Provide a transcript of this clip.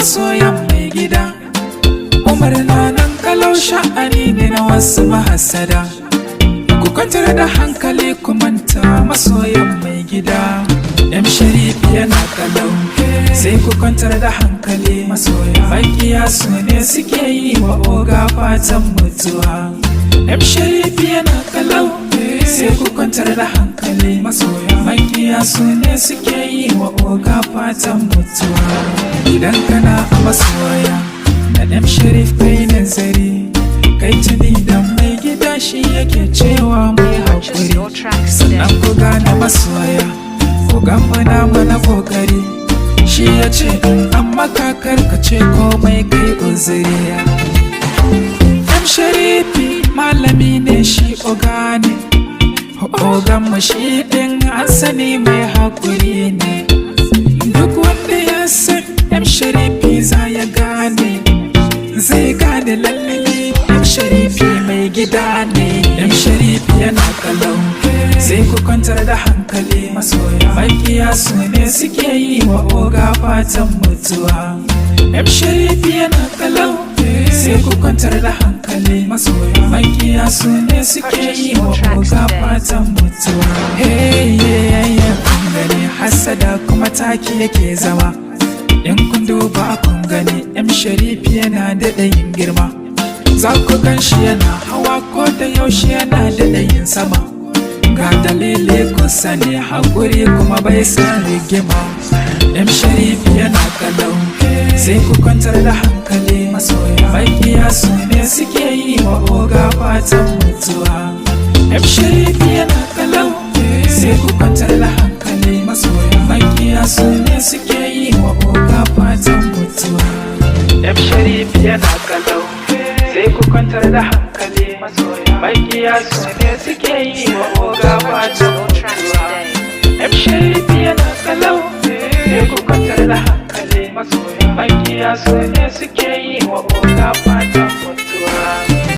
masoyan mai gida. Umar na nan kalau sha'ani ne na wasu mahasada. Ku kwantar da hankali ku manta masoyan mai gida. M Sharif yana kalau, sai ku kwantar da hankali masoya. Makiya su ne suke yi wa oga fatan mutuwa. M Sharif yana kalau, sai ku kwantar da hankali masoya. Makiya su ne suke yi wa oga fatan mutuwa. Idan kana a masoya da M Sharif kai nazari, kai tuni da mai gida shi yake cewa mai haƙuri. Sannan ku gane masoya, ku gama mana kokari. Shi ya ce amma kakar ka ce komai kai uzuri. M Sharifi malami ne shi oga ne, ogan mu shi ɗin an sani mai haƙuri ne. Duk wanda ya san M Sharifi za ya gane, zai gane lalle M Sharifi mai gida ne. M Sharifi yana kalau, sai ku kwantar da hankali masoya. Makiya su ne suke yi wa oga fatan mutuwa. M Sharif yana kalau, sai ku kwantar da hankali masoya. Makiya su ne suke yi wa oga fatan mutuwa. Hey, kun gani hasada kuma taki yake zama. In kun duba kun gani M Sharif yana daɗa yin girma. Za ku gan shi yana hawa ko da yaushe yana daɗa yin sama. Ga dalili kusa ne haƙuri kuma bai san rigima. M Sharif yana kalau, sai ku kwantar da hankali masoya. Makiya su ne suke yi wa oga fatan mutuwa. M Sharif yana kalau, sai ku kwantar da hankali masoya. Makiya su ne suke yi wa oga fatan mutuwa. M Sharif yana kalau, sai ku kwantar da hankali masoya. Makiya su ne suke yi wa oga fatan mutuwa. M Sharif yana kalau, sai ku kwantar da hankali masoya. Makiya su ne suke yi wa oga